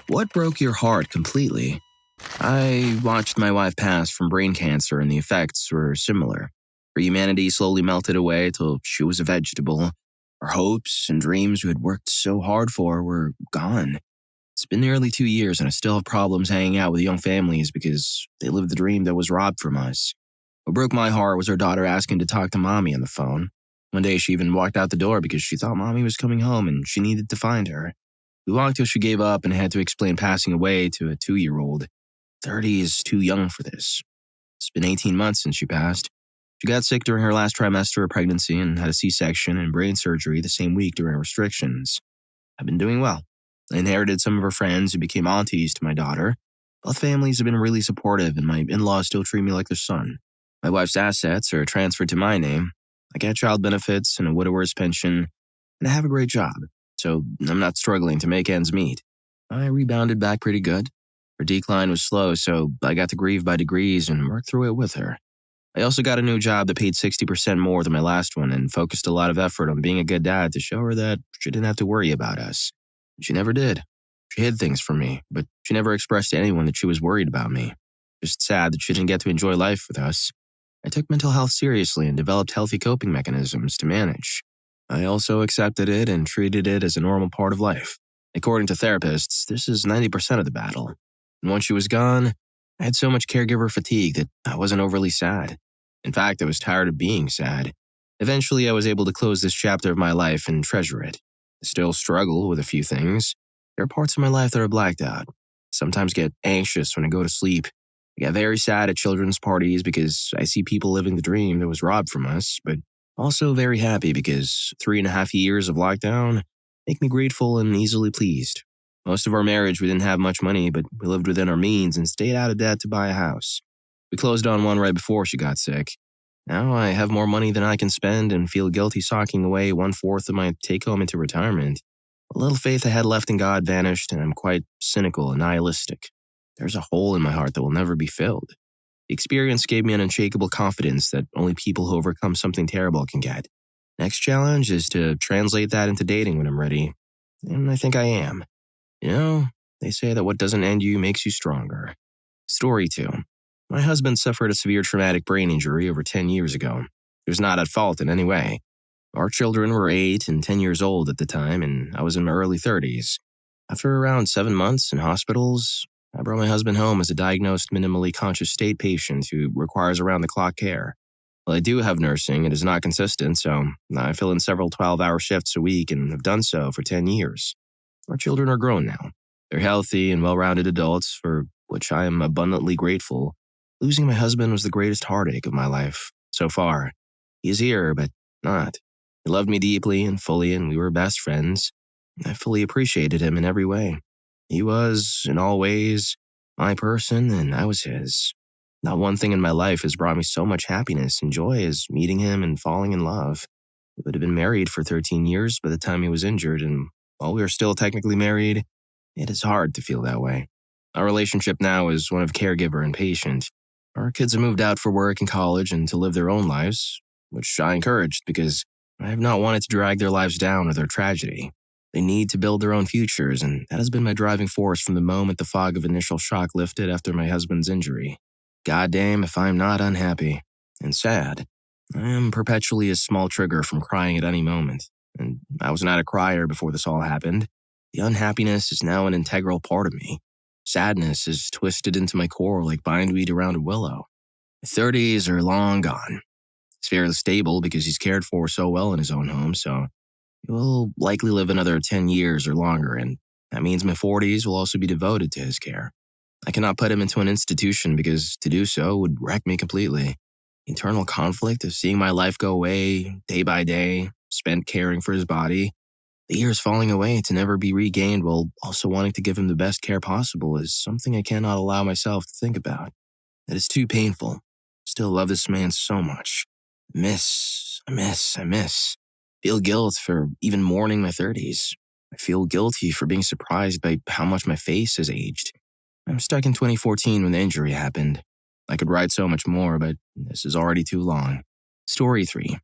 What broke your heart completely? I watched my wife pass from brain cancer, and the effects were similar. Her humanity slowly melted away till she was a vegetable. Our hopes and dreams we had worked so hard for were gone. It's been nearly 2 years, and I still have problems hanging out with young families because they lived the dream that was robbed from us. What broke my heart was her daughter asking to talk to Mommy on the phone. One day she even walked out the door because she thought Mommy was coming home and she needed to find her. We walked till she gave up and had to explain passing away to a 2-year-old. 30 is too young for this. It's been 18 months since she passed. She got sick during her last trimester of pregnancy and had a C-section and brain surgery the same week during restrictions. I've been doing well. I inherited some of her friends who became aunties to my daughter. Both families have been really supportive, and my in-laws still treat me like their son. My wife's assets are transferred to my name. I get child benefits and a widower's pension, and I have a great job, so I'm not struggling to make ends meet. I rebounded back pretty good. Her decline was slow, so I got to grieve by degrees and work through it with her. I also got a new job that paid 60% more than my last one and focused a lot of effort on being a good dad to show her that she didn't have to worry about us. She never did. She hid things from me, but she never expressed to anyone that she was worried about me. Just sad that she didn't get to enjoy life with us. I took mental health seriously and developed healthy coping mechanisms to manage. I also accepted it and treated it as a normal part of life. According to therapists, this is 90% of the battle. And once she was gone, I had so much caregiver fatigue that I wasn't overly sad. In fact, I was tired of being sad. Eventually, I was able to close this chapter of my life and treasure it. I still struggle with a few things. There are parts of my life that are blacked out. I sometimes get anxious when I go to sleep. I get very sad at children's parties because I see people living the dream that was robbed from us, but also very happy because 3.5 years of lockdown make me grateful and easily pleased. Most of our marriage, we didn't have much money, but we lived within our means and stayed out of debt to buy a house. We closed on one right before she got sick. Now I have more money than I can spend and feel guilty socking away 1/4 of my take-home into retirement. A little faith I had left in God vanished, and I'm quite cynical and nihilistic. There's a hole in my heart that will never be filled. The experience gave me an unshakable confidence that only people who overcome something terrible can get. Next challenge is to translate that into dating when I'm ready, and I think I am. You know, they say that what doesn't end you makes you stronger. Story 2. My husband suffered a severe traumatic brain injury over 10 years ago. He was not at fault in any way. Our children were 8 and 10 years old at the time, and I was in my early 30s. After around 7 months in hospitals, I brought my husband home as a diagnosed minimally conscious state patient who requires around-the-clock care. While I do have nursing, it is not consistent, so I fill in several 12-hour shifts a week and have done so for 10 years. Our children are grown now. They're healthy and well-rounded adults, for which I am abundantly grateful. Losing my husband was the greatest heartache of my life, so far. He is here, but not. He loved me deeply and fully, and we were best friends. I fully appreciated him in every way. He was, in all ways, my person, and I was his. Not one thing in my life has brought me so much happiness and joy as meeting him and falling in love. We would have been married for 13 years by the time he was injured, and while we are still technically married, it is hard to feel that way. Our relationship now is one of caregiver and patient. Our kids have moved out for work and college and to live their own lives, which I encouraged because I have not wanted to drag their lives down with their tragedy. They need to build their own futures, and that has been my driving force from the moment the fog of initial shock lifted after my husband's injury. Goddamn if I'm not unhappy and sad. I am perpetually a small trigger from crying at any moment, and I was not a crier before this all happened. The unhappiness is now an integral part of me. Sadness is twisted into my core like bindweed around a willow. My 30s are long gone. He's fairly stable because he's cared for so well in his own home, so he will likely live another 10 years or longer, and that means my 40s will also be devoted to his care. I cannot put him into an institution because to do so would wreck me completely. The internal conflict of seeing my life go away day by day, spent caring for his body, the years falling away to never be regained while also wanting to give him the best care possible is something I cannot allow myself to think about. It is too painful. Still love this man so much. I miss. Feel guilt for even mourning my 30s. I feel guilty for being surprised by how much my face has aged. I'm stuck in 2014 when the injury happened. I could write so much more, but this is already too long. Story 3.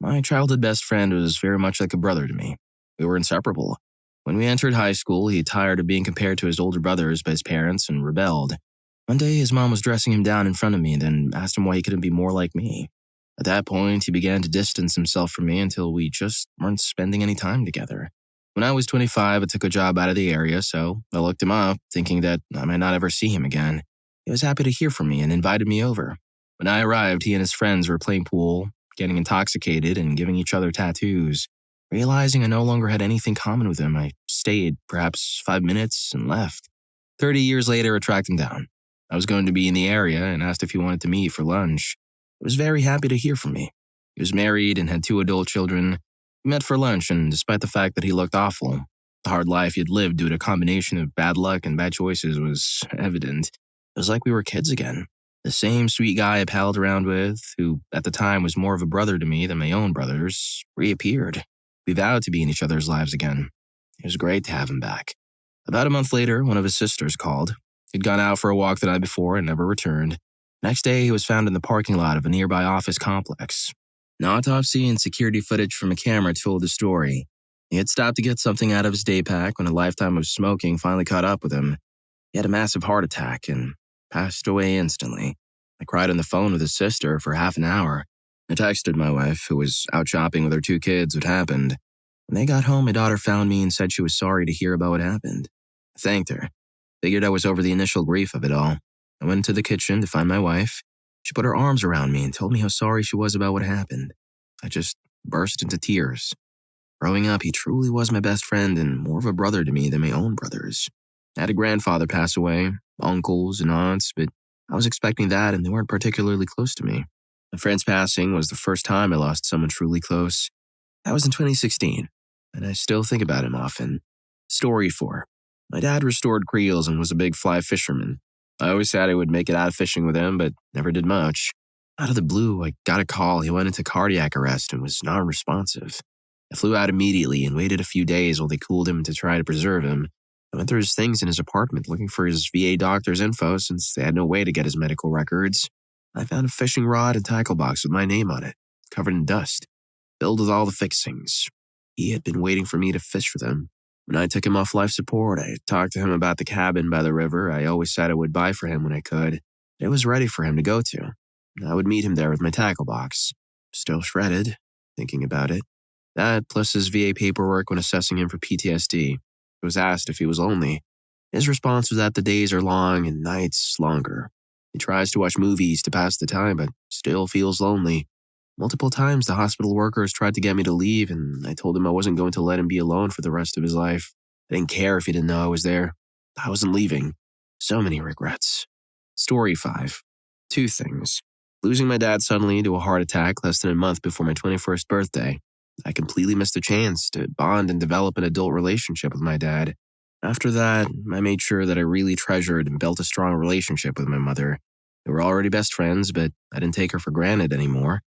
My childhood best friend was very much like a brother to me. We were inseparable. When we entered high school, he tired of being compared to his older brothers by his parents and rebelled. One day, his mom was dressing him down in front of me, then asked him why he couldn't be more like me. At that point, he began to distance himself from me until we just weren't spending any time together. When I was 25, I took a job out of the area, so I looked him up, thinking that I might not ever see him again. He was happy to hear from me and invited me over. When I arrived, he and his friends were playing pool, getting intoxicated, and giving each other tattoos. Realizing I no longer had anything common with him, I stayed, perhaps 5 minutes, and left. 30 years later, I tracked him down. I was going to be in the area and asked if he wanted to meet for lunch. He was very happy to hear from me. He was married and had 2 adult children. We met for lunch, and despite the fact that he looked awful, the hard life he had lived due to a combination of bad luck and bad choices was evident. It was like we were kids again. The same sweet guy I palled around with, who at the time was more of a brother to me than my own brothers, reappeared. We vowed to be in each other's lives again. It was great to have him back. About a month later, one of his sisters called. He'd gone out for a walk the night before and never returned. Next day, he was found in the parking lot of a nearby office complex. An autopsy and security footage from a camera told the story. He had stopped to get something out of his day pack when a lifetime of smoking finally caught up with him. He had a massive heart attack and passed away instantly. I cried on the phone with his sister for half an hour. I texted my wife, who was out shopping with her 2 kids, what happened. When they got home, my daughter found me and said she was sorry to hear about what happened. I thanked her. Figured I was over the initial grief of it all. I went into the kitchen to find my wife. She put her arms around me and told me how sorry she was about what happened. I just burst into tears. Growing up, he truly was my best friend and more of a brother to me than my own brothers. I had a grandfather pass away, uncles and aunts, but I was expecting that and they weren't particularly close to me. My friend's passing was the first time I lost someone truly close. That was in 2016, and I still think about him often. Story 4. My dad restored creels and was a big fly fisherman. I always said I would make it out fishing with him, but never did much. Out of the blue, I got a call. He went into cardiac arrest and was non-responsive. I flew out immediately and waited a few days while they cooled him to try to preserve him. I went through his things in his apartment looking for his VA doctor's info since they had no way to get his medical records. I found a fishing rod and tackle box with my name on it, covered in dust, filled with all the fixings. He had been waiting for me to fish with him. When I took him off life support, I talked to him about the cabin by the river I always said I would buy for him when I could. It was ready for him to go to. I would meet him there with my tackle box. Still shredded, thinking about it. That plus his VA paperwork when assessing him for PTSD. I was asked if he was lonely. His response was that the days are long and nights longer. He tries to watch movies to pass the time, but still feels lonely. Multiple times, the hospital workers tried to get me to leave, and I told him I wasn't going to let him be alone for the rest of his life. I didn't care if he didn't know I was there. I wasn't leaving. So many regrets. Story 5. 2 things. Losing my dad suddenly to a heart attack less than a month before my 21st birthday. I completely missed a chance to bond and develop an adult relationship with my dad. After that, I made sure that I really treasured and built a strong relationship with my mother. We were already best friends, but I didn't take her for granted anymore.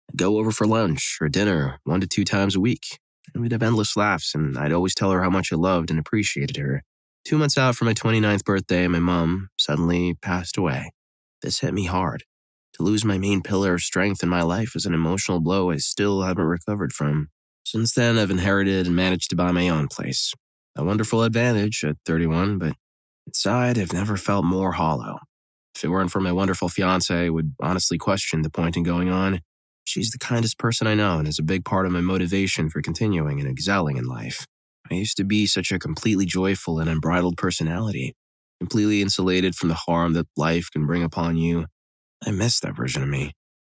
I'd go over for lunch or dinner 1 to 2 times a week, and we'd have endless laughs, and I'd always tell her how much I loved and appreciated her. 2 months out from my 29th birthday, my mom suddenly passed away. This hit me hard. To lose my main pillar of strength in my life was an emotional blow I still haven't recovered from. Since then, I've inherited and managed to buy my own place. A wonderful advantage at 31, but inside I've never felt more hollow. If it weren't for my wonderful fiancé, I would honestly question the point in going on. She's the kindest person I know and is a big part of my motivation for continuing and excelling in life. I used to be such a completely joyful and unbridled personality, completely insulated from the harm that life can bring upon you. I miss that version of me.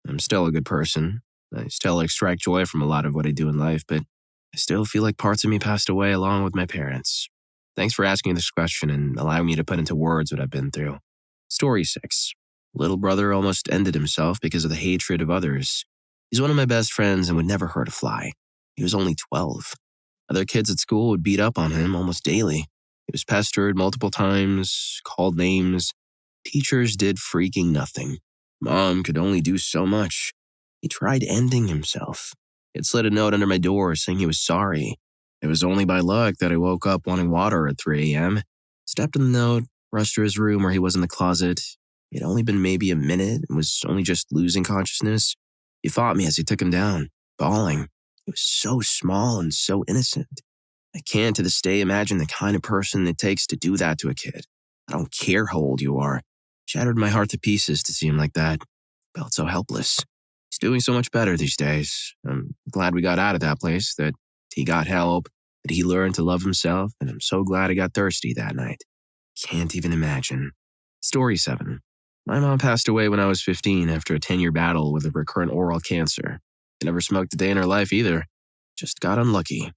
I'm still a good person. I still extract joy from a lot of what I do in life, but I still feel like parts of me passed away along with my parents. Thanks for asking this question and allowing me to put into words what I've been through. Story 6. Little brother almost ended himself because of the hatred of others. He's one of my best friends and would never hurt a fly. He was only 12. Other kids at school would beat up on him almost daily. He was pestered multiple times, called names. Teachers did freaking nothing. Mom could only do so much. He tried ending himself. He had slid a note under my door saying he was sorry. It was only by luck that I woke up wanting water at 3 a.m. Stepped in the note, rushed to his room where he was in the closet. It had only been maybe a minute and was only just losing consciousness. He fought me as he took him down, bawling. He was so small and so innocent. I can't to this day imagine the kind of person it takes to do that to a kid. I don't care how old you are. Shattered my heart to pieces to see him like that. Felt so helpless. He's doing so much better these days. I'm glad we got out of that place, that he got help, that he learned to love himself, and I'm so glad I got thirsty that night. Can't even imagine. Story 7. My mom passed away when I was 15 after a 10-year battle with a recurrent oral cancer. She never smoked a day in her life either. Just got unlucky.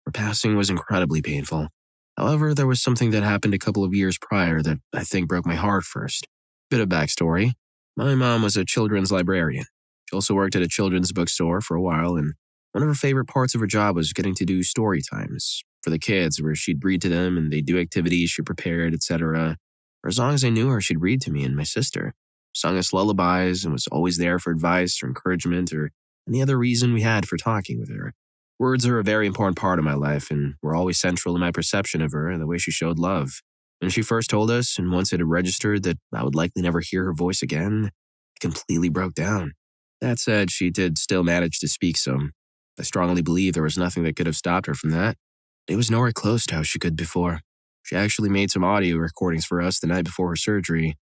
Her passing was incredibly painful. However, there was something that happened a couple of years prior that I think broke my heart first. Bit of backstory. My mom was a children's librarian. She also worked at a children's bookstore for a while, and one of her favorite parts of her job was getting to do story times for the kids, where she'd read to them and they'd do activities she prepared, etc. For as long as I knew her, she'd read to me and my sister, sung us lullabies, and was always there for advice or encouragement or any other reason we had for talking with her. Words are a very important part of my life and were always central in my perception of her and the way she showed love. When she first told us, and once it had registered, that I would likely never hear her voice again, I completely broke down. That said, she did still manage to speak some. I strongly believe there was nothing that could have stopped her from that. It was nowhere close to how she could before. She actually made some audio recordings for us the night before her surgery.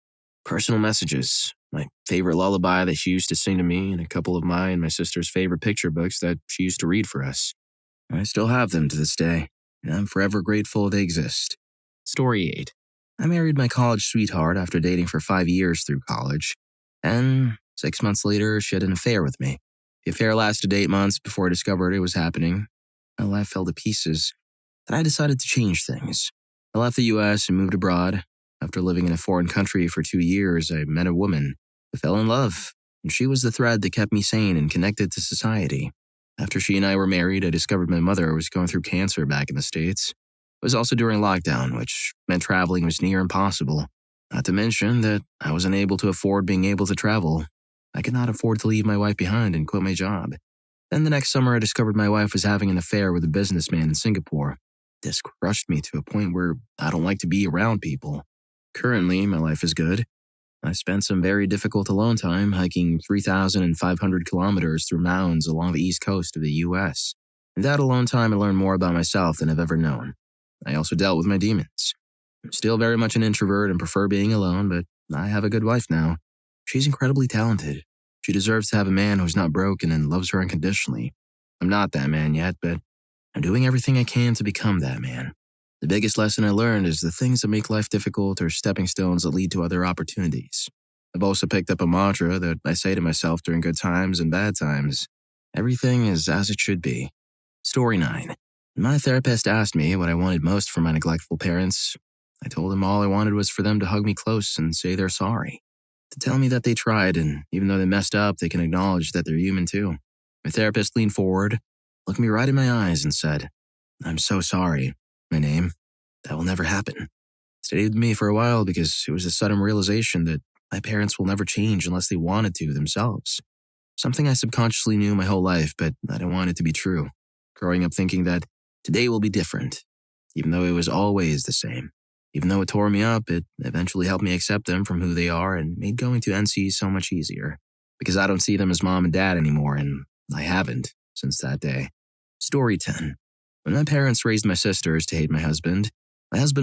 Personal messages, my favorite lullaby that she used to sing to me, and a couple of mine and my sister's favorite picture books that she used to read for us. I still have them to this day, and I'm forever grateful they exist. Story 8. I married my college sweetheart after dating for 5 years through college, and 6 months later, she had an affair with me. The affair lasted 8 months before I discovered it was happening. My life fell to pieces, and I decided to change things. I left the US and moved abroad. After living in a foreign country for 2 years, I met a woman. I fell in love, and she was the thread that kept me sane and connected to society. After she and I were married, I discovered my mother was going through cancer back in the States. It was also during lockdown, which meant traveling was near impossible. Not to mention that I was unable to afford being able to travel. I could not afford to leave my wife behind and quit my job. Then the next summer, I discovered my wife was having an affair with a businessman in Singapore. This crushed me to a point where I don't like to be around people. Currently, my life is good. I spent some very difficult alone time hiking 3,500 kilometers through mountains along the east coast of the US. In that alone time, I learned more about myself than I've ever known. I also dealt with my demons. I'm still very much an introvert and prefer being alone, but I have a good wife now. She's incredibly talented. She deserves to have a man who's not broken and loves her unconditionally. I'm not that man yet, but I'm doing everything I can to become that man. The biggest lesson I learned is the things that make life difficult are stepping stones that lead to other opportunities. I've also picked up a mantra that I say to myself during good times and bad times. Everything is as it should be. Story 9. When my therapist asked me what I wanted most from my neglectful parents, I told him all I wanted was for them to hug me close and say they're sorry. To tell me that they tried, and even though they messed up, they can acknowledge that they're human too. My therapist leaned forward, looked me right in my eyes, and said, "I'm so sorry. My name. That will never happen." Stayed with me for a while because it was a sudden realization that my parents will never change unless they wanted to themselves. Something I subconsciously knew my whole life, but I didn't want it to be true. Growing up thinking that today will be different, even though it was always the same. Even though it tore me up, it eventually helped me accept them from who they are and made going to NC so much easier. Because I don't see them as mom and dad anymore, and I haven't since that day. Story 10. When my parents raised my sisters to hate my husband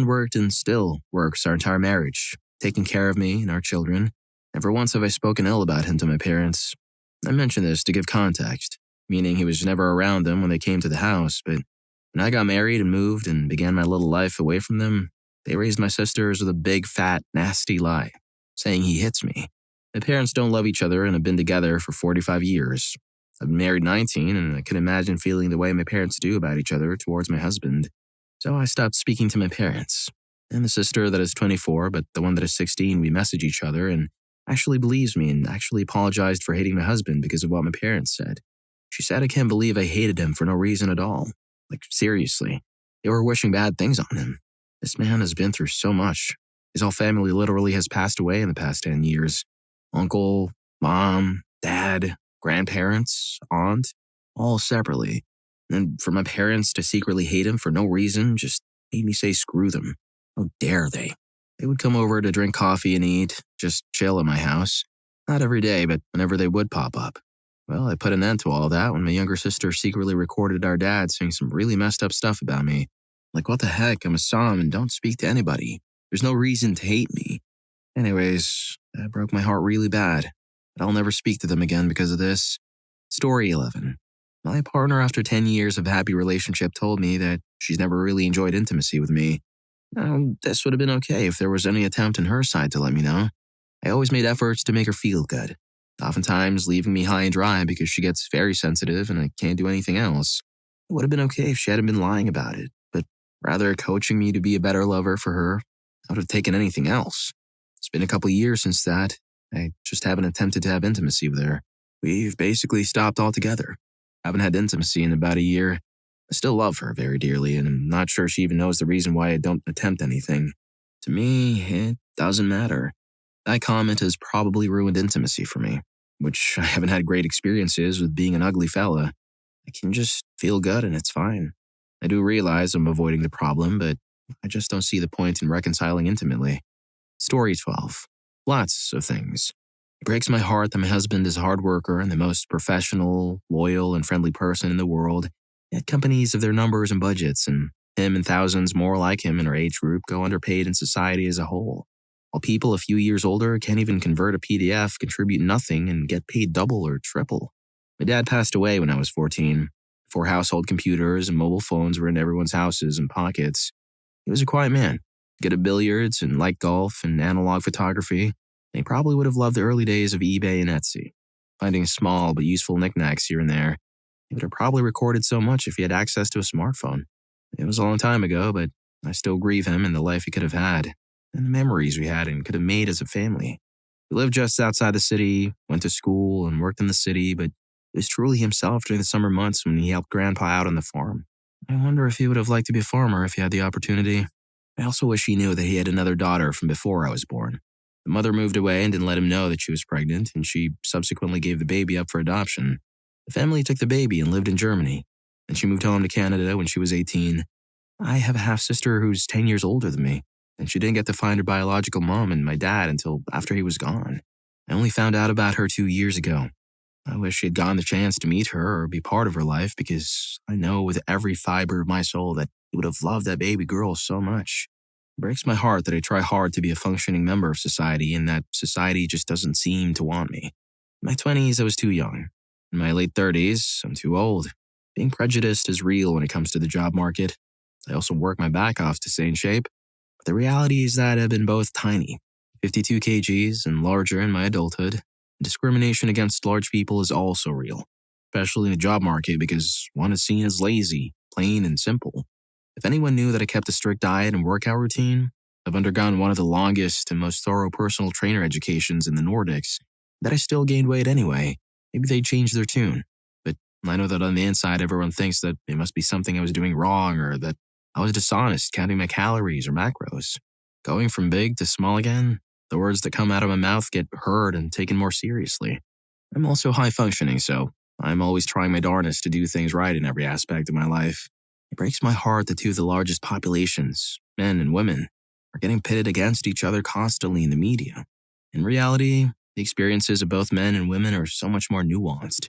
worked and still works our entire marriage, taking care of me and our children. Never once have I spoken ill about him to my parents. I mention this to give context, meaning he was never around them when they came to the house, but when I got married and moved and began my little life away from them, they raised my sisters with a big, fat, nasty lie, saying he hits me. My parents don't love each other and have been together for 45 years. I've been married 19, and I can imagine feeling the way my parents do about each other towards my husband. So I stopped speaking to my parents. And the sister that is 24, but the one that is 16, we message each other and actually believes me and actually apologized for hating my husband because of what my parents said. She said I can't believe I hated him for no reason at all. Like, seriously. They were wishing bad things on him. This man has been through so much. His whole family literally has passed away in the past 10 years. Uncle, mom, dad, grandparents, aunt, all separately. And for my parents to secretly hate him for no reason just made me say screw them. How dare they? They would come over to drink coffee and eat, just chill at my house. Not every day, but whenever they would pop up. Well, I put an end to all that when my younger sister secretly recorded our dad saying some really messed up stuff about me. Like, what the heck? I'm a Psalm and don't speak to anybody. There's no reason to hate me. Anyways, that broke my heart really bad. But I'll never speak to them again because of this. Story 11. My partner, after 10 years of happy relationship, told me that she's never really enjoyed intimacy with me. Now, this would have been okay if there was any attempt on her side to let me know. I always made efforts to make her feel good, oftentimes leaving me high and dry because she gets very sensitive and I can't do anything else. It would have been okay if she hadn't been lying about it, but rather coaching me to be a better lover for her, I would have taken anything else. It's been a couple years since that. I just haven't attempted to have intimacy with her. We've basically stopped altogether. Haven't had intimacy in about a year. I still love her very dearly, and I'm not sure she even knows the reason why I don't attempt anything. To me, it doesn't matter. That comment has probably ruined intimacy for me, which I haven't had great experiences with being an ugly fella. I can just feel good and it's fine. I do realize I'm avoiding the problem, but I just don't see the point in reconciling intimately. Story 12. Lots of things. It breaks my heart that my husband is a hard worker and the most professional, loyal, and friendly person in the world, yet companies of their numbers and budgets, and him and thousands more like him in our age group go underpaid in society as a whole. While people a few years older can't even convert a PDF, contribute nothing, and get paid double or triple. My dad passed away when I was 14, before household computers and mobile phones were in everyone's houses and pockets. He was a quiet man, good at billiards and liked golf and analog photography. And he probably would have loved the early days of eBay and Etsy, finding small but useful knickknacks here and there. He would have probably recorded so much if he had access to a smartphone. It was a long time ago, but I still grieve him and the life he could have had, and the memories we had and could have made as a family. We lived just outside the city, went to school, and worked in the city, but it was truly himself during the summer months when he helped Grandpa out on the farm. I wonder if he would have liked to be a farmer if he had the opportunity. I also wish he knew that he had another daughter from before I was born. The mother moved away and didn't let him know that she was pregnant, and she subsequently gave the baby up for adoption. The family took the baby and lived in Germany, and she moved home to Canada when she was 18. I have a half-sister who's 10 years older than me, and she didn't get to find her biological mom and my dad until after he was gone. I only found out about her 2 years ago. I wish she had gotten the chance to meet her or be part of her life because I know with every fiber of my soul that he would have loved that baby girl so much. It breaks my heart that I try hard to be a functioning member of society and that society just doesn't seem to want me. In my 20s, I was too young. In my late 30s, I'm too old. Being prejudiced is real when it comes to the job market. I also work my back off to stay in shape. But the reality is that I've been both tiny, 52 kgs, and larger in my adulthood. Discrimination against large people is also real, especially in the job market because one is seen as lazy, plain and simple. If anyone knew that I kept a strict diet and workout routine, I've undergone one of the longest and most thorough personal trainer educations in the Nordics, that I still gained weight anyway, maybe they'd change their tune. But I know that on the inside everyone thinks that it must be something I was doing wrong or that I was dishonest counting my calories or macros. Going from big to small again, the words that come out of my mouth get heard and taken more seriously. I'm also high functioning, so I'm always trying my darnest to do things right in every aspect of my life. It breaks my heart that two of the largest populations, men and women, are getting pitted against each other constantly in the media. In reality, the experiences of both men and women are so much more nuanced.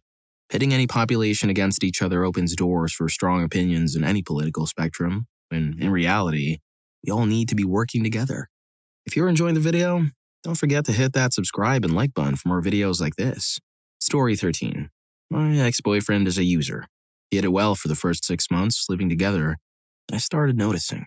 Pitting any population against each other opens doors for strong opinions in any political spectrum, when in reality, we all need to be working together. If you're enjoying the video, don't forget to hit that subscribe and like button for more videos like this. Story 13. My ex-boyfriend is a user. He had it well for the first 6 months living together. I started noticing.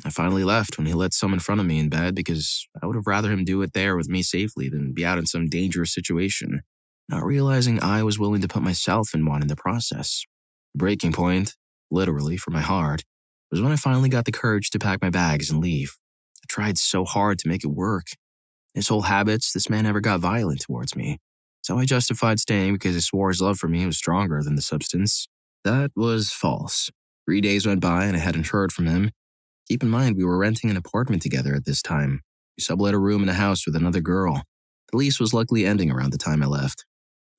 I finally left when he let some in front of me in bed because I would have rather him do it there with me safely than be out in some dangerous situation, not realizing I was willing to put myself in one in the process. The breaking point, literally for my heart, was when I finally got the courage to pack my bags and leave. I tried so hard to make it work. His whole habits, this man never got violent towards me. So I justified staying because he swore his love for me was stronger than the substance. That was false. 3 days went by and I hadn't heard from him. Keep in mind, we were renting an apartment together at this time. We sublet a room in a house with another girl. The lease was luckily ending around the time I left.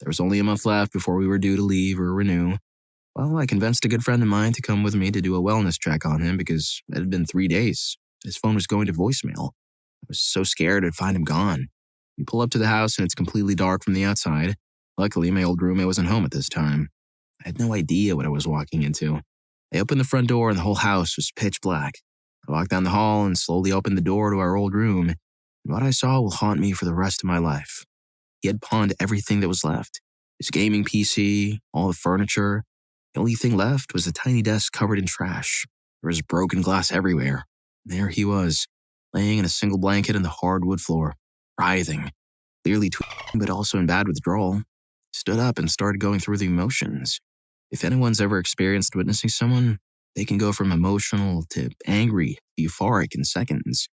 There was only a month left before we were due to leave or renew. Well, I convinced a good friend of mine to come with me to do a wellness check on him because it had been 3 days. His phone was going to voicemail. I was so scared I'd find him gone. We pull up to the house and it's completely dark from the outside. Luckily, my old roommate wasn't home at this time. I had no idea what I was walking into. I opened the front door and the whole house was pitch black. I walked down the hall and slowly opened the door to our old room, and what I saw will haunt me for the rest of my life. He had pawned everything that was left. His gaming PC, all the furniture. The only thing left was a tiny desk covered in trash. There was broken glass everywhere. There he was, laying in a single blanket on the hardwood floor, writhing, clearly tweaking but also in bad withdrawal. Stood up and started going through the emotions. If anyone's ever experienced witnessing someone, they can go from emotional to angry to euphoric in seconds.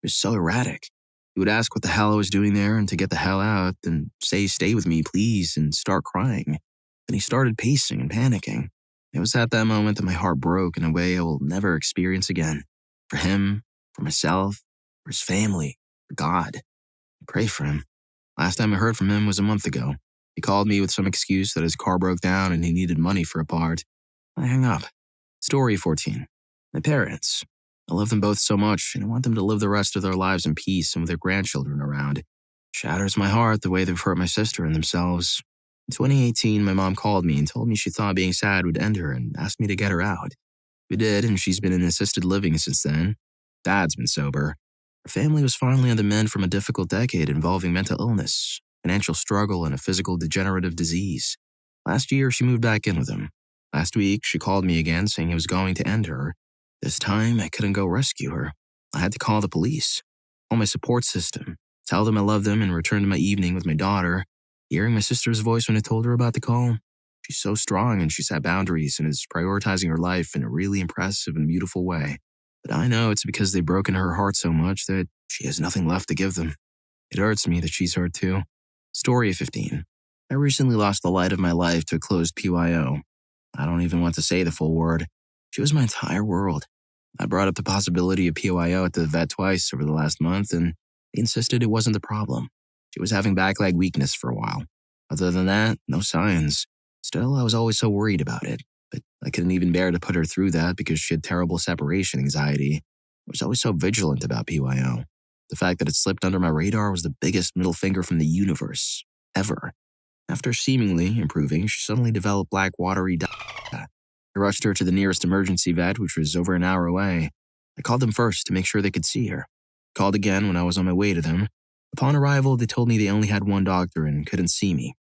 It was so erratic. He would ask what the hell I was doing there and to get the hell out, then say, "Stay with me, please," and start crying. Then he started pacing and panicking. It was at that moment that my heart broke in a way I will never experience again. For him, for myself, for his family, for God. I pray for him. Last time I heard from him was a month ago. He called me with some excuse that his car broke down and he needed money for a part. I hung up. Story 14. My parents. I love them both so much, and I want them to live the rest of their lives in peace and with their grandchildren around. It shatters my heart the way they've hurt my sister and themselves. In 2018, my mom called me and told me she thought being sad would end her and asked me to get her out. We did, and she's been in assisted living since then. Dad's been sober. Her family was finally on the mend from a difficult decade involving mental illness, financial struggle, and a physical degenerative disease. Last year, she moved back in with him. Last week, she called me again saying he was going to end her. This time, I couldn't go rescue her. I had to call the police, call my support system, tell them I love them, and return to my evening with my daughter. Hearing my sister's voice when I told her about the call, she's so strong and she's had boundaries and is prioritizing her life in a really impressive and beautiful way. But I know it's because they've broken her heart so much that she has nothing left to give them. It hurts me that she's hurt too. Story 15. I recently lost the light of my life to a closed PYO. I don't even want to say the full word. She was my entire world. I brought up the possibility of PYO at the vet twice over the last month, and they insisted it wasn't the problem. She was having back leg weakness for a while. Other than that, no signs. Still, I was always so worried about it, but I couldn't even bear to put her through that because she had terrible separation anxiety. I was always so vigilant about PYO. The fact that it slipped under my radar was the biggest middle finger from the universe, ever. After seemingly improving, she suddenly developed black watery diarrhea. I rushed her to the nearest emergency vet, which was over an hour away. I called them first to make sure they could see her. Called again when I was on my way to them. Upon arrival, they told me they only had one doctor and couldn't see me.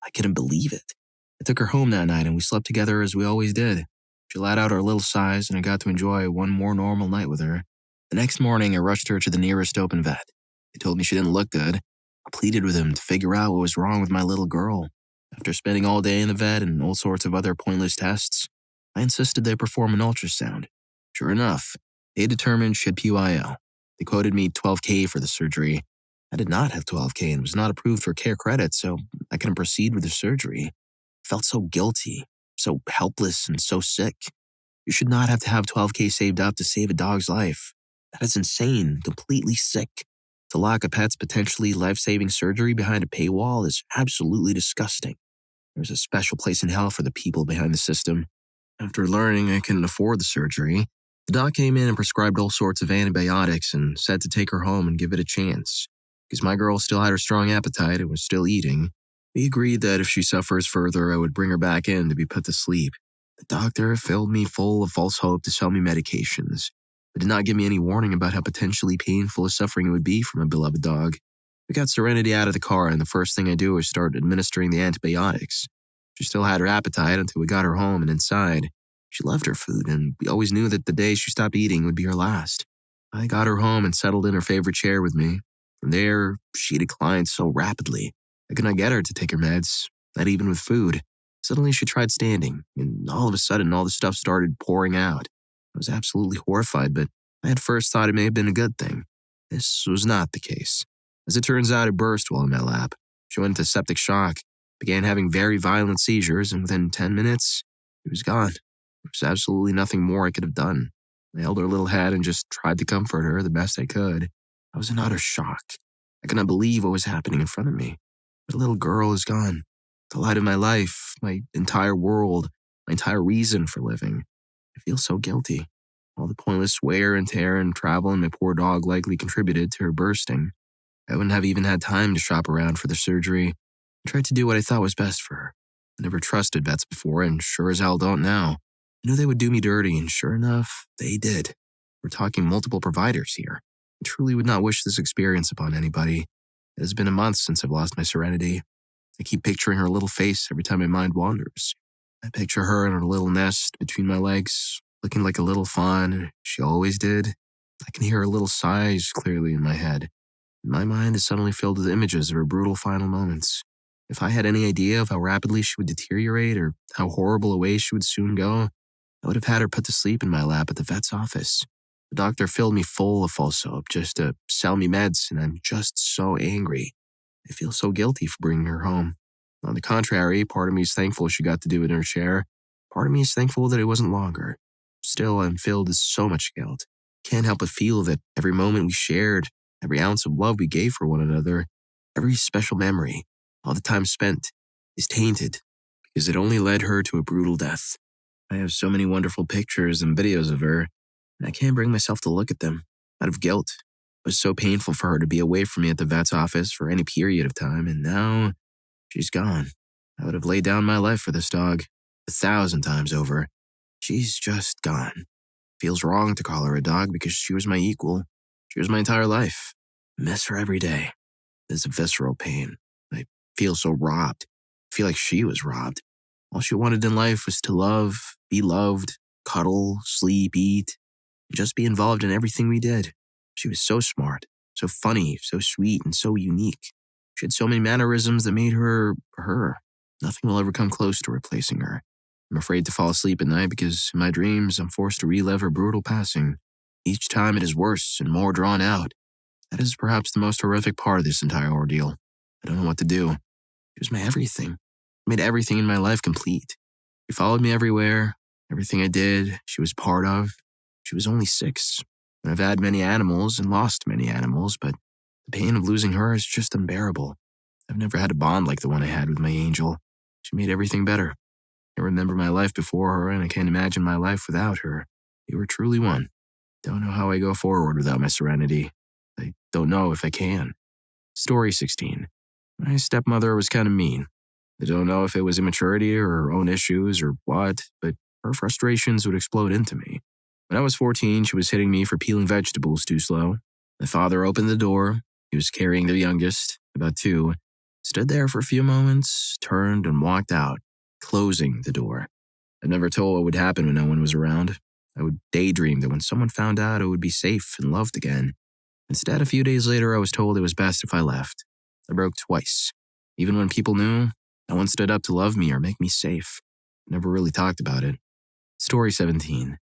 I couldn't believe it. I took her home that night and we slept together as we always did. She let out her little sighs and I got to enjoy one more normal night with her. The next morning, I rushed her to the nearest open vet. They told me she didn't look good. I pleaded with him to figure out what was wrong with my little girl. After spending all day in the vet and all sorts of other pointless tests, I insisted they perform an ultrasound. Sure enough, they determined she had PYO. They quoted me $12K for the surgery. I did not have $12K and was not approved for care credit, so I couldn't proceed with the surgery. I felt so guilty, so helpless, and so sick. You should not have to have $12K saved up to save a dog's life. That is insane, completely sick. To lock a pet's potentially life-saving surgery behind a paywall is absolutely disgusting. There's a special place in hell for the people behind the system. After learning I couldn't afford the surgery, the doc came in and prescribed all sorts of antibiotics and said to take her home and give it a chance. Because my girl still had her strong appetite and was still eating, we agreed that if she suffers further, I would bring her back in to be put to sleep. The doctor filled me full of false hope to sell me medications, but did not give me any warning about how potentially painful a suffering it would be for my beloved dog. We got Serenity out of the car, and the first thing I do is start administering the antibiotics. She still had her appetite until we got her home and inside. She loved her food, and we always knew that the day she stopped eating would be her last. I got her home and settled in her favorite chair with me. From there, she declined so rapidly. I could not get her to take her meds, not even with food. Suddenly she tried standing, and all of a sudden all the stuff started pouring out. I was absolutely horrified, but I at first thought it may have been a good thing. This was not the case. As it turns out, it burst while in my lap. She went into septic shock, began having very violent seizures, and within 10 minutes, it was gone. There was absolutely nothing more I could have done. I held her little head and just tried to comfort her the best I could. I was in utter shock. I could not believe what was happening in front of me. My little girl is gone. The light of my life, my entire world, my entire reason for living. I feel so guilty. All the pointless wear and tear and travel and my poor dog likely contributed to her bursting. I wouldn't have even had time to shop around for the surgery. I tried to do what I thought was best for her. I never trusted vets before, and sure as hell don't now. I knew they would do me dirty, and sure enough, they did. We're talking multiple providers here. I truly would not wish this experience upon anybody. It has been a month since I've lost my serenity. I keep picturing her little face every time my mind wanders. I picture her in her little nest between my legs, looking like a little fawn. She always did. I can hear her little sighs clearly in my head. My mind is suddenly filled with images of her brutal final moments. If I had any idea of how rapidly she would deteriorate or how horrible a way she would soon go, I would have had her put to sleep in my lap at the vet's office. The doctor filled me full of false hope just to sell me meds, and I'm just so angry. I feel so guilty for bringing her home. On the contrary, part of me is thankful she got to do it in her chair. Part of me is thankful that it wasn't longer. Still, I'm filled with so much guilt. Can't help but feel that every moment we shared, every ounce of love we gave for one another, every special memory, all the time spent, is tainted because it only led her to a brutal death. I have so many wonderful pictures and videos of her, and I can't bring myself to look at them out of guilt. It was so painful for her to be away from me at the vet's office for any period of time, and now she's gone. I would have laid down my life for this dog 1,000 times over. She's just gone. Feels wrong to call her a dog because she was my equal. She was my entire life. I miss her every day. It's a visceral pain. I feel so robbed. I feel like she was robbed. All she wanted in life was to love, be loved, cuddle, sleep, eat, and just be involved in everything we did. She was so smart, so funny, so sweet, and so unique. She had so many mannerisms that made her her. Nothing will ever come close to replacing her. I'm afraid to fall asleep at night because in my dreams I'm forced to relive her brutal passing. Each time it is worse and more drawn out. That is perhaps the most horrific part of this entire ordeal. I don't know what to do. She was my everything. Made everything in my life complete. She followed me everywhere. Everything I did, she was part of. She was only 6. And I've had many animals and lost many animals, but the pain of losing her is just unbearable. I've never had a bond like the one I had with my angel. She made everything better. I remember my life before her, and I can't imagine my life without her. You were truly one. Don't know how I go forward without my serenity. I don't know if I can. Story 16. My stepmother was kind of mean. I don't know if it was immaturity or her own issues or what, but her frustrations would explode into me. When I was 14, she was hitting me for peeling vegetables too slow. My father opened the door. He was carrying their youngest, about 2, stood there for a few moments, turned and walked out, closing the door. I never told what would happen when no one was around. I would daydream that when someone found out I would be safe and loved again. Instead, a few days later, I was told it was best if I left. I broke twice. Even when people knew, no one stood up to love me or make me safe. Never really talked about it. Story 17.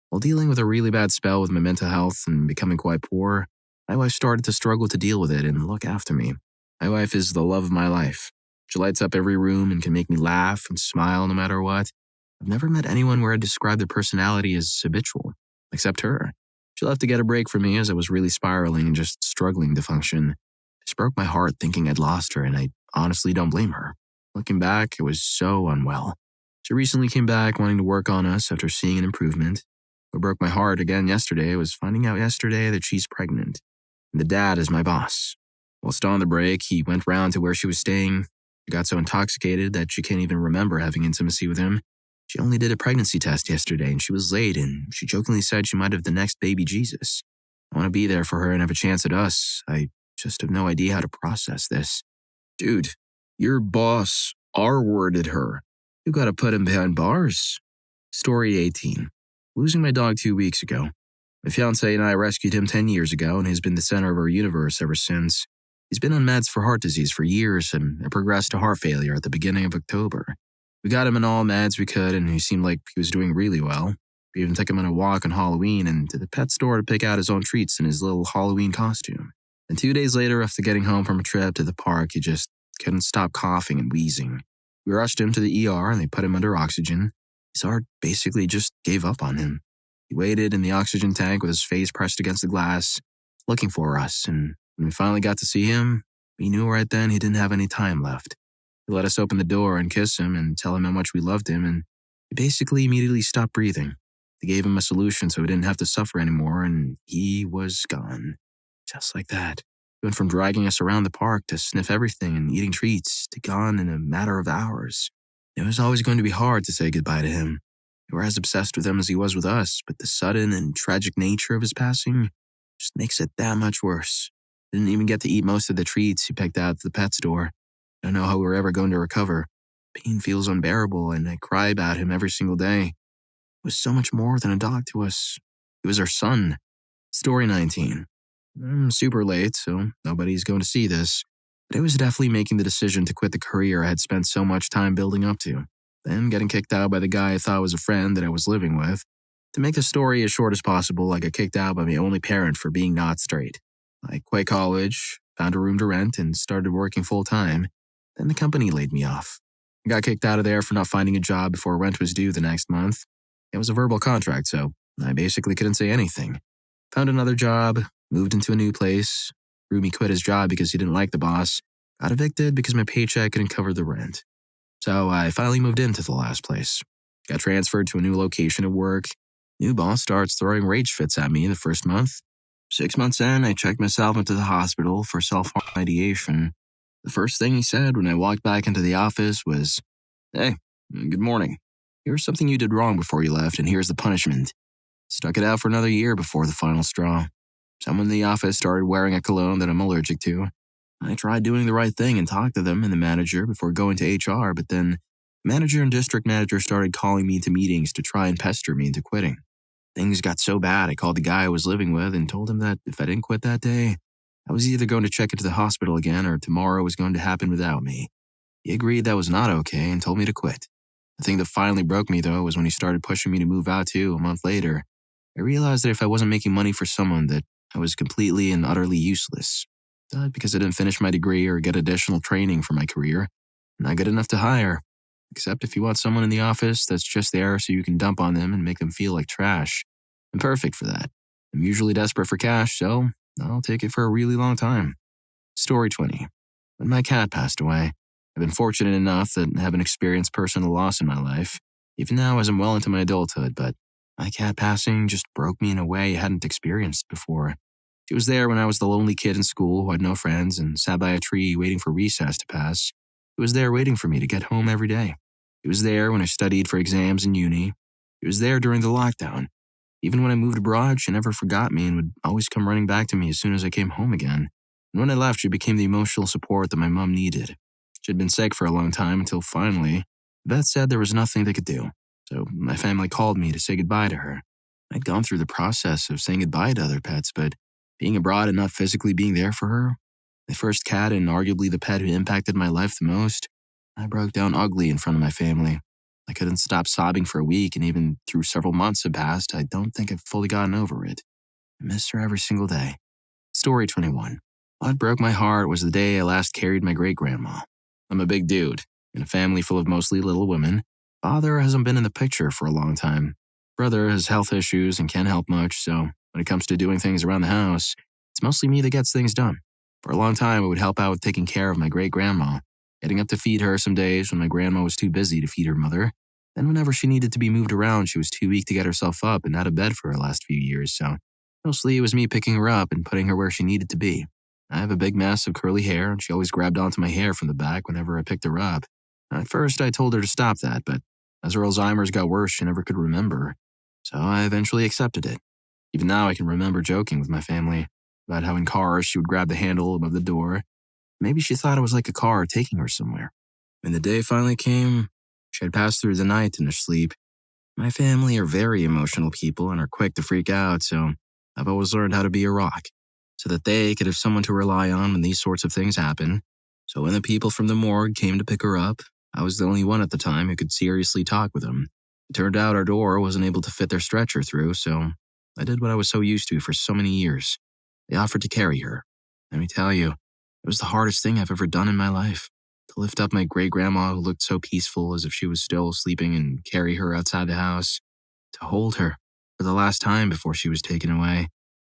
While dealing with a really bad spell with my mental health and becoming quite poor, my wife started to struggle to deal with it and look after me. My wife is the love of my life. She lights up every room and can make me laugh and smile no matter what. I've never met anyone where I'd describe their personality as habitual, except her. She left to get a break from me as I was really spiraling and just struggling to function. This broke my heart thinking I'd lost her, and I honestly don't blame her. Looking back, I was so unwell. She recently came back wanting to work on us after seeing an improvement. What broke my heart again yesterday was finding out yesterday that she's pregnant. And the dad is my boss. Whilst on the break, he went round to where she was staying. She got so intoxicated that she can't even remember having intimacy with him. She only did a pregnancy test yesterday and she was late, and she jokingly said she might have the next baby Jesus. I want to be there for her and have a chance at us. I just have no idea how to process this. Dude, your boss R-worded her. You gotta put him behind bars. Story 18. Losing my dog 2 weeks ago. My fiancé and I rescued him 10 years ago, and he's been the center of our universe ever since. He's been on meds for heart disease for years, and it progressed to heart failure at the beginning of October. We got him in all meds we could, and he seemed like he was doing really well. We even took him on a walk on Halloween and to the pet store to pick out his own treats in his little Halloween costume. And 2 days later, after getting home from a trip to the park, he just couldn't stop coughing and wheezing. We rushed him to the ER, and they put him under oxygen. His heart basically just gave up on him. He waited in the oxygen tank with his face pressed against the glass, looking for us, and when we finally got to see him, we knew right then he didn't have any time left. He let us open the door and kiss him and tell him how much we loved him, and he basically immediately stopped breathing. They gave him a solution so he didn't have to suffer anymore, and he was gone. Just like that. He went from dragging us around the park to sniff everything and eating treats to gone in a matter of hours. It was always going to be hard to say goodbye to him. We were as obsessed with him as he was with us, but the sudden and tragic nature of his passing just makes it that much worse. Didn't even get to eat most of the treats he picked out at the pet store. I don't know how we were ever going to recover. Pain feels unbearable, and I cry about him every single day. He was so much more than a dog to us. He was our son. Story 19. I'm super late, so nobody's going to see this. But I was definitely making the decision to quit the career I had spent so much time building up to. Then getting kicked out by the guy I thought was a friend that I was living with. To make the story as short as possible, I got kicked out by my only parent for being not straight. I quit college, found a room to rent, and started working full-time. Then the company laid me off. I got kicked out of there for not finding a job before rent was due the next month. It was a verbal contract, so I basically couldn't say anything. Found another job, moved into a new place. Rumi quit his job because he didn't like the boss. Got evicted because my paycheck couldn't cover the rent. So I finally moved into the last place. Got transferred to a new location at work. New boss starts throwing rage fits at me in the first month. 6 months in, I checked myself into the hospital for self-harm ideation. The first thing he said when I walked back into the office was, "Hey, good morning. Here's something you did wrong before you left, and here's the punishment." Stuck it out for another year before the final straw. Someone in the office started wearing a cologne that I'm allergic to. I tried doing the right thing and talked to them and the manager before going to HR, but then manager and district manager started calling me to meetings to try and pester me into quitting. Things got so bad, I called the guy I was living with and told him that if I didn't quit that day, I was either going to check into the hospital again or tomorrow was going to happen without me. He agreed that was not okay and told me to quit. The thing that finally broke me, though, was when he started pushing me to move out too a month later. I realized that if I wasn't making money for someone, that I was completely and utterly useless. Not because I didn't finish my degree or get additional training for my career. Not good enough to hire. Except if you want someone in the office that's just there so you can dump on them and make them feel like trash. I'm perfect for that. I'm usually desperate for cash, so I'll take it for a really long time. Story 20. When my cat passed away, I've been fortunate enough that I haven't experienced personal loss in my life, even now as I'm well into my adulthood, but my cat passing just broke me in a way I hadn't experienced before. She was there when I was the lonely kid in school who had no friends and sat by a tree waiting for recess to pass. She was there waiting for me to get home every day. She was there when I studied for exams in uni. She was there during the lockdown. Even when I moved abroad, she never forgot me and would always come running back to me as soon as I came home again. And when I left, she became the emotional support that my mom needed. She had been sick for a long time until finally, the vet said there was nothing they could do. So my family called me to say goodbye to her. I'd gone through the process of saying goodbye to other pets, but being abroad and not physically being there for her, the first cat and arguably the pet who impacted my life the most, I broke down ugly in front of my family. I couldn't stop sobbing for a week, and even through several months had passed, I don't think I've fully gotten over it. I miss her every single day. Story 21. What broke my heart was the day I last carried my great-grandma. I'm a big dude, in a family full of mostly little women. Father hasn't been in the picture for a long time. Brother has health issues and can't help much, so when it comes to doing things around the house, it's mostly me that gets things done. For a long time, I would help out with taking care of my great-grandma, getting up to feed her some days when my grandma was too busy to feed her mother. Then whenever she needed to be moved around, she was too weak to get herself up and out of bed for her last few years, so mostly it was me picking her up and putting her where she needed to be. I have a big mess of curly hair, and she always grabbed onto my hair from the back whenever I picked her up. At first, I told her to stop that, but as her Alzheimer's got worse, she never could remember. So I eventually accepted it. Even now, I can remember joking with my family about how in cars she would grab the handle above the door. Maybe she thought it was like a car taking her somewhere. When the day finally came, she had passed through the night in her sleep. My family are very emotional people and are quick to freak out, so I've always learned how to be a rock, so that they could have someone to rely on when these sorts of things happen. So when the people from the morgue came to pick her up, I was the only one at the time who could seriously talk with them. It turned out our door wasn't able to fit their stretcher through, so I did what I was so used to for so many years. They offered to carry her. Let me tell you, it was the hardest thing I've ever done in my life. To lift up my great-grandma who looked so peaceful as if she was still sleeping and carry her outside the house. To hold her for the last time before she was taken away,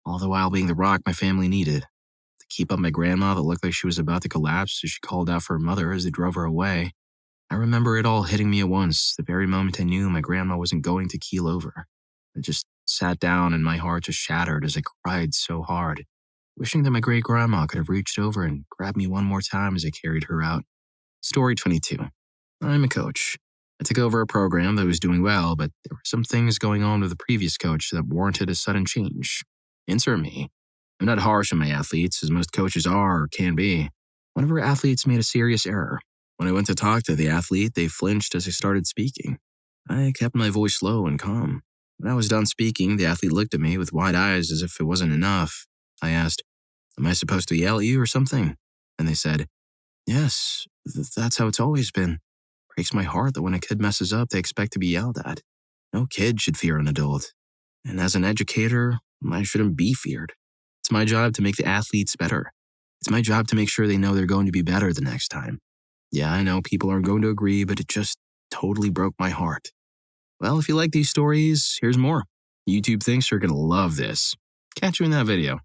all the while being the rock my family needed. To keep up my grandma that looked like she was about to collapse as she called out for her mother as they drove her away. I remember it all hitting me at once, the very moment I knew my grandma wasn't going to keel over. I just sat down and my heart just shattered as I cried so hard. wishing that my great grandma could have reached over and grabbed me one more time as I carried her out. Story 22. I'm a coach. I took over a program that was doing well, but there were some things going on with the previous coach that warranted a sudden change. Insert me. I'm not harsh on my athletes, as most coaches are or can be. One of our athletes made a serious error. When I went to talk to the athlete, they flinched as I started speaking. I kept my voice low and calm. When I was done speaking, the athlete looked at me with wide eyes as if it wasn't enough. I asked, "Am I supposed to yell at you or something?" And they said, "Yes, that's how it's always been. Breaks my heart that when a kid messes up, they expect to be yelled at. No kid should fear an adult. And as an educator, I shouldn't be feared. It's my job to make the athletes better. It's my job to make sure they know they're going to be better the next time. Yeah, I know people aren't going to agree, but it just totally broke my heart." Well, if you like these stories, here's more. YouTube thinks you're going to love this. Catch you in that video.